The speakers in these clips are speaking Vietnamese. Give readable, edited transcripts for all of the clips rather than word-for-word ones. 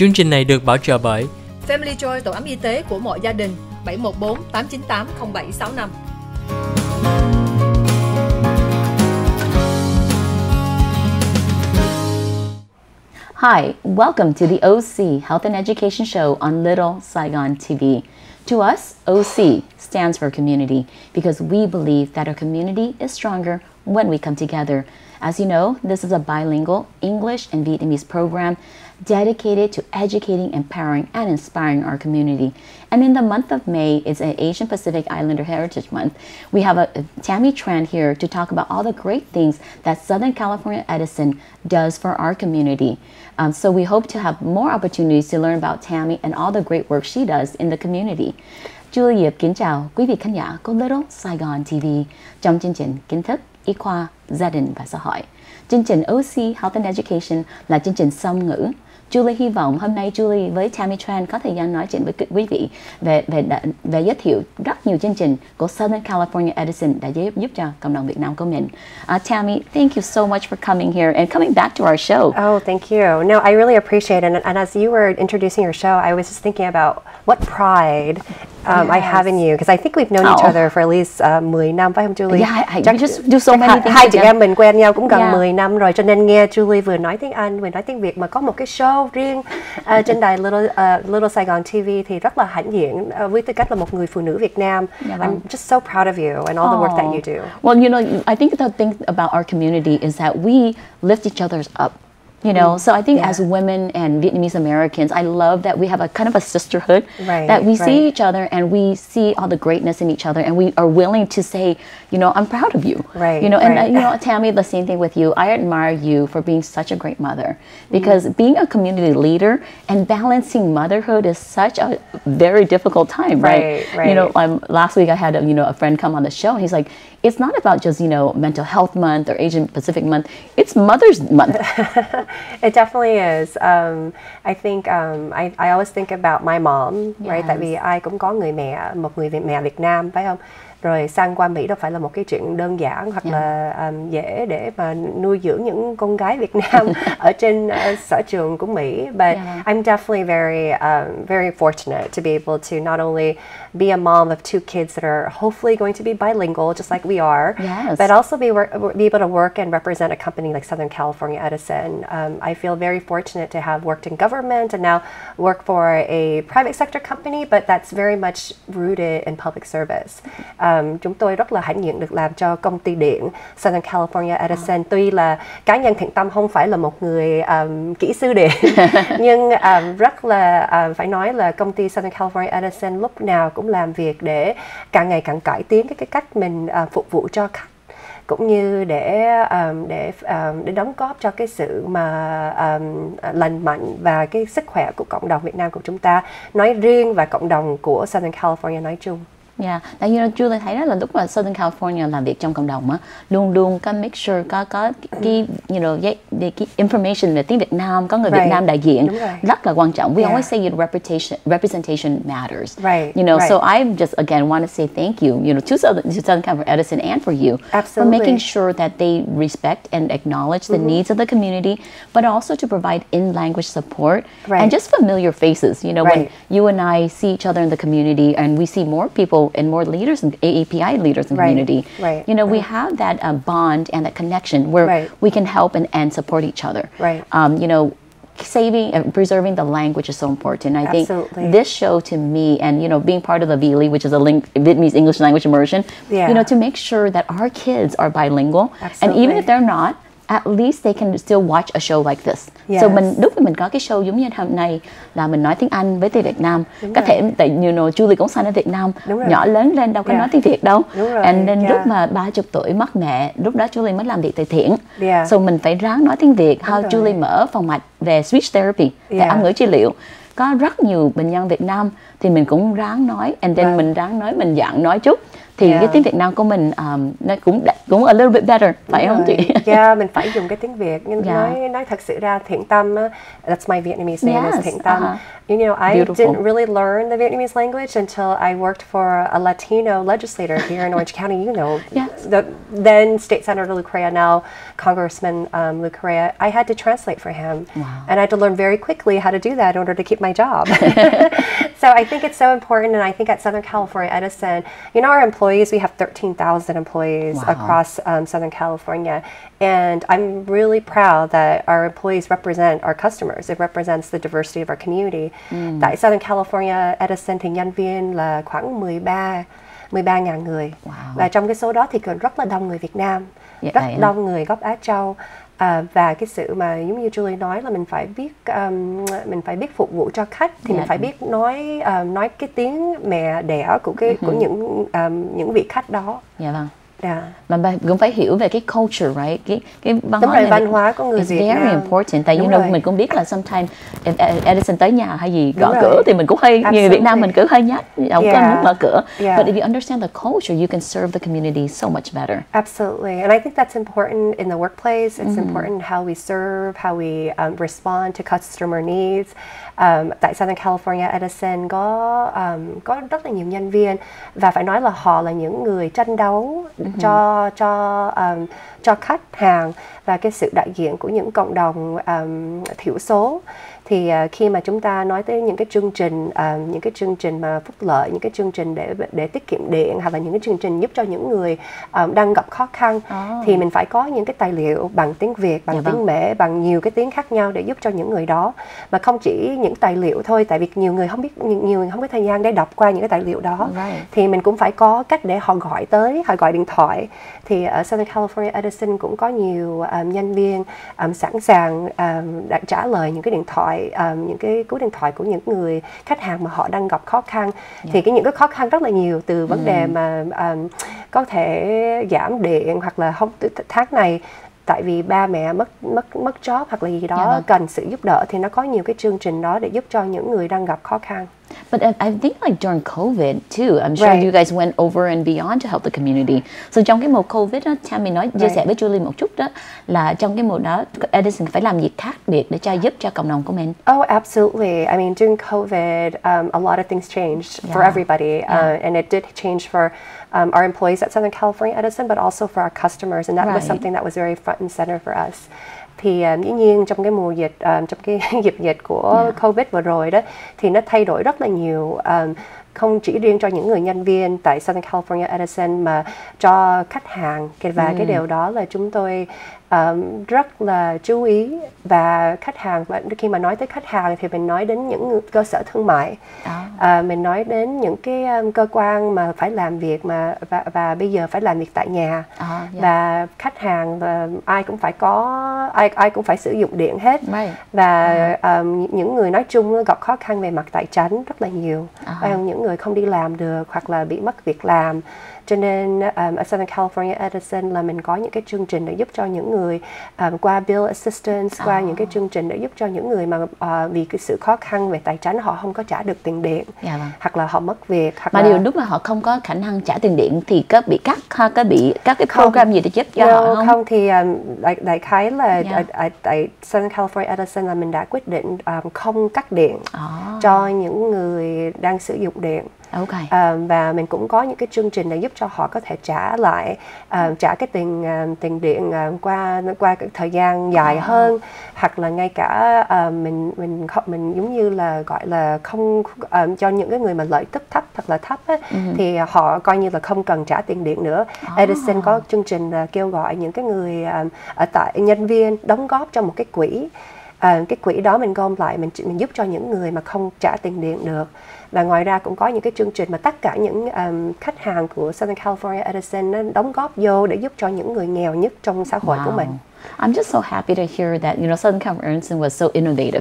Chương trình này được bảo trợ bởi Family Joy, tổ ấm y tế của mọi gia đình, 714 898 0765. Hi, welcome to the OC Health and Education Show on Little Saigon TV. To us, OC stands for community because we believe that our community is stronger when we come together. As you know, this is a bilingual English and Vietnamese program dedicated to educating, empowering, and inspiring our community. And in the month of May, it's an Asian Pacific Islander Heritage Month. We have Tammy Tran here to talk about all the great things that Southern California Edison does for our community. So we hope to have more opportunities to learn about Tammy and all the great work she does in the community. Julie kính chào quý vị khán giả của Little Saigon TV trong chương trình Kiến thức, y khoa, gia đình và xã hội. Chương trình OC Health and Education là chương trình song ngữ. Julie hy vọng hôm nay Julie với Tammy Tran có thời gian nói chuyện với quý vị về giới thiệu rất nhiều chương trình của Southern California Edison đã giúp cho cộng đồng Việt Nam của mình. Tammy, thank you so much for coming here and coming back to our show. Oh, thank you. No, I really appreciate it. And as you were introducing your show, I was just thinking about what pride I have in you, because I think we've known each other for at least 10 năm, phải không Julie? Yeah, you just do so many things. Hai chị em mình quen nhau cũng gần 10 năm rồi, cho nên nghe Julie vừa nói tiếng Anh, vừa nói tiếng Việt mà có một cái show riêng trên đài Little Saigon TV thì rất là hãnh diện với tư cách là một người phụ nữ Việt Nam. I'm just so proud of you and all the work that you do. Well, you know, I think the thing about our community is that we lift each other's up. You know, so I think as women and Vietnamese Americans, I love that we have a kind of a sisterhood, that we see each other and we see all the greatness in each other, and we are willing to say, you know, I'm proud of you. You know, and you know, Tammy, the same thing with you. I admire you for being such a great mother, because being a community leader and balancing motherhood is such a very difficult time, right? You know, last week I had a friend come on the show, and he's like, it's not about just, you know, mental health month or Asian Pacific month. It's Mother's Month. It definitely is. I think I always think about my mom, right? Tại vì ai cũng có một người mẹ Việt Nam, phải không? Rồi sang qua Mỹ đâu phải là một cái chuyện đơn giản hoặc là dễ để mà nuôi dưỡng những con gái Việt Nam ở trên sở trường của Mỹ. But I'm definitely very fortunate to be able to not only be a mom of 2 kids that are hopefully going to be bilingual, just like we are, but also be able to work and represent a company like Southern California Edison. I feel very fortunate to have worked in government and now work for a private sector company, but that's very much rooted in public service. Chúng tôi rất là hãnh diện được làm cho công ty điện Southern California Edison. Tuy là cá nhân thiện tâm không phải là một người kỹ sư điện, nhưng rất là phải nói là công ty Southern California Edison lúc nào cũng làm việc để càng ngày càng cải tiến cái cách mình phục vụ cho khách, cũng như để đóng góp cho cái sự mà lành mạnh và cái sức khỏe của cộng đồng Việt Nam của chúng ta nói riêng và cộng đồng của Southern California nói chung. Tại vì Julie thấy đó là lúc mà Southern California làm việc trong cộng đồng á, luôn có make sure có cái cái information về tiếng Việt Nam, có người Việt Nam đại diện rất là quan trọng. We always say representation matters. You know, so I just again want to say thank you, to Southern California Edison and for you for making sure that they respect and acknowledge the needs of the community, but also to provide in-language support and just familiar faces. You know, when you and I see each other in the community and we see more people and more leaders and AAPI leaders in the community, you know, we have that bond and that connection where we can help and support each other. You know, saving and preserving the language is so important. I think this show to me, and being part of the VLE, which is a Vietnamese English language immersion, to make sure that our kids are bilingual, and even if they're not, at least they can still watch a show like this. So lúc mình có cái show giống như hôm nay là mình nói tiếng Anh với tiếng Việt Nam. Có thể tại Julie cũng sinh ở Việt Nam, nhỏ lớn lên đâu có nói tiếng Việt đâu. And then lúc mà 30 tuổi mất mẹ, lúc đó Julie mới làm việc từ thiện. So mình phải ráng nói tiếng Việt. How Julie mở phòng mạch về speech therapy, về âm ngữ trị liệu. Có rất nhiều bệnh nhân Việt Nam thì mình cũng ráng nói, and then mình ráng nói, mình dặn nói chút. thì cái tiếng Việt Nam của mình nó cũng a little bit better, phải không chị? Yeah, mình phải dùng cái tiếng Việt. Nhưng nói thật sự ra thiện tâm, that's my Vietnamese name, is thiện tâm. You know, I didn't really learn the Vietnamese language until I worked for a Latino legislator here in Orange County. You know, the then State Senator Lou Correa, now Congressman Lou Correa. I had to translate for him, and I had to learn very quickly how to do that in order to keep my job. So I think it's so important, and I think at Southern California Edison, you know, our employees, we have 13,000 employees across Southern California, and I'm really proud that our employees represent our customers. It represents the diversity of our community. Tại Southern California Edison thì nhân viên là khoảng 13.000 người, và trong cái số đó thì còn rất là đông người Việt Nam, rất đông người gốc Á Châu. Và cái sự mà giống như Julie nói là mình phải biết phục vụ cho khách, thì mình phải biết nói cái tiếng mẹ đẻ của những vị khách đó. Dạ vâng. Mà cũng phải hiểu về cái culture, right? Cái văn hóa của người Việt Nam. It's very important. Tại mình cũng biết là sometimes Edison tới nhà hay gì gõ cửa thì mình cũng hơi, như Việt Nam mình cứ hơi nhát, không có muốn mở cửa. But if you understand the culture, you can serve the community so much better. Absolutely, and I think that's important in the workplace. It's important how we serve, how we respond to customer needs. Tại Southern California Edison có rất là nhiều nhân viên, và phải nói là họ là những người tranh đấu cho khách hàng và cái sự đại diện của những cộng đồng thiểu số. Thì khi mà chúng ta nói tới những cái chương trình mà phúc lợi, những cái chương trình để tiết kiệm điện, hoặc là những cái chương trình giúp cho những người đang gặp khó khăn, thì mình phải có những cái tài liệu bằng tiếng Việt, bằng tiếng Mễ, bằng nhiều cái tiếng khác nhau để giúp cho những người đó. Mà không chỉ những tài liệu thôi, tại vì nhiều người không có thời gian để đọc qua những cái tài liệu đó, thì mình cũng phải có cách để họ gọi điện thoại. Thì ở Southern California Edison cũng có nhiều nhân viên sẵn sàng trả lời những cái điện thoại, những cái cú điện thoại của những người khách hàng mà họ đang gặp khó khăn. Thì những cái khó khăn rất là nhiều, từ vấn đề mà có thể giảm điện, hoặc là không tháng này tại vì ba mẹ mất job hoặc là gì đó cần sự giúp đỡ, thì nó có nhiều cái chương trình đó để giúp cho những người đang gặp khó khăn. But I think like during COVID too, I'm sure you guys went over and beyond to help the community. So trong cái mùa COVID đó, Tammy chia sẻ với Julie một chút đó, là trong cái mùa đó Edison phải làm gì khác biệt để giúp cho cộng đồng của mình? Oh, absolutely. I mean, during COVID, a lot of things changed for everybody, and it did change for our employees at Southern California Edison, but also for our customers, and that was something that was very front and center for us. Thì dĩ nhiên trong cái mùa dịch, trong cái dịch của COVID vừa rồi đó, thì nó thay đổi rất là nhiều, không chỉ riêng cho những người nhân viên tại Southern California Edison mà cho khách hàng. Và cái điều đó là chúng tôi rất là chú ý. Và khách hàng, khi mà nói tới khách hàng thì mình nói đến những cơ sở thương mại, mình nói đến những cái cơ quan mà phải làm việc và bây giờ phải làm việc tại nhà. Và khách hàng ai cũng phải sử dụng điện hết. Và những người nói chung gặp khó khăn về mặt tài chính rất là nhiều. Những người không đi làm được hoặc là bị mất việc làm. Cho nên ở Southern California Edison là mình có những cái chương trình để giúp cho những người qua bill assistance, qua những cái chương trình để giúp cho những người mà vì cái sự khó khăn về tài chính họ không có trả được tiền điện, hoặc là họ mất việc, hoặc mà điều lúc mà họ không có khả năng trả tiền điện thì có bị cắt, có bị các cái program gì để giúp cho họ không? Không, thì đại khái là tại Southern California Edison là mình đã quyết định không cắt điện cho những người đang sử dụng điện. Và mình cũng có những cái chương trình để giúp cho họ có thể trả lại trả cái tiền điện qua cái thời gian dài hơn, hoặc là ngay cả mình giống như là gọi là không cho những cái người mà lợi tức thấp hoặc là thấp á, thì họ coi như là không cần trả tiền điện nữa. Edison có chương trình kêu gọi những cái người ở tại nhân viên đóng góp cho một cái quỹ. Cái quỹ đó mình gom lại, mình giúp cho những người mà không trả tiền điện được. Và ngoài ra cũng có những cái chương trình mà tất cả những khách hàng của Southern California Edison nó đóng góp vô để giúp cho những người nghèo nhất trong xã hội của mình. I'm just so happy to hear that Southern California Edison was so innovative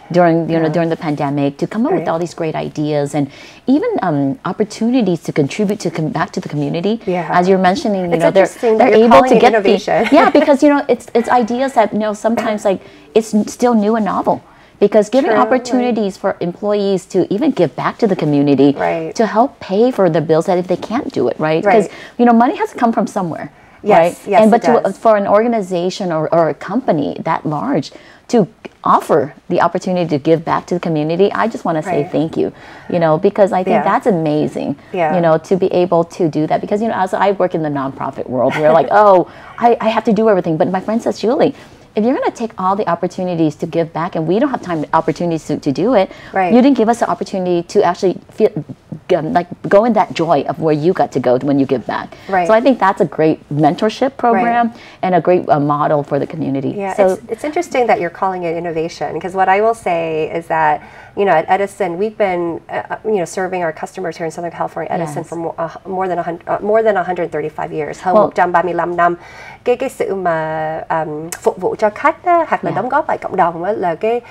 during during the pandemic to come up with all these great ideas and even opportunities to contribute back to the community. As you're mentioning, they're able to get because it's ideas that sometimes like it's still new and novel. because giving opportunities for employees to even give back to the community, to help pay for the bills that if they can't do it, right? Because you know, money has to come from somewhere, right? Yes, and but for an organization or a company that large to offer the opportunity to give back to the community, I just want to say thank you, you know, because I think that's amazing, you know, to be able to do that. Because, you know, as I work in the nonprofit world, we're like, oh, I have to do everything. But my friend says, Julie, if you're going to take all the opportunities to give back, and we don't have time opportunities to do it, you didn't give us the opportunity to actually feel like go in that joy of where you got to go when you give back. So I think that's a great mentorship program and a great model for the community. Yeah, so it's interesting that you're calling it innovation, because what I will say is that, you know, at Edison, we've been, you know, serving our customers here in Southern California, Edison, for more than 135 years, hơn 135 năm. Cái sự mà phục vụ cho khách á, hoặc là đóng góp lại cộng đồng á, là cái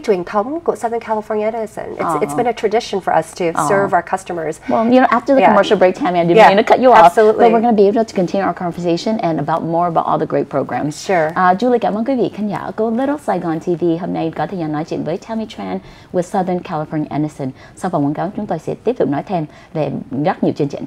truyền thống của Southern California Edison. It's been a tradition for us to serve our customers. Well, you know, after the commercial break, Tammy, I didn't mean to cut you off, but we're going to be able to continue our conversation and more about all the great programs. Sure. Julie, cảm ơn quý vị khán giả của Little Saigon TV hôm nay có thời gian nói chuyện với Tammy Tran with Southern California Edison. Sau vòng quảng cáo, chúng tôi sẽ tiếp tục nói thêm về rất nhiều chương trình.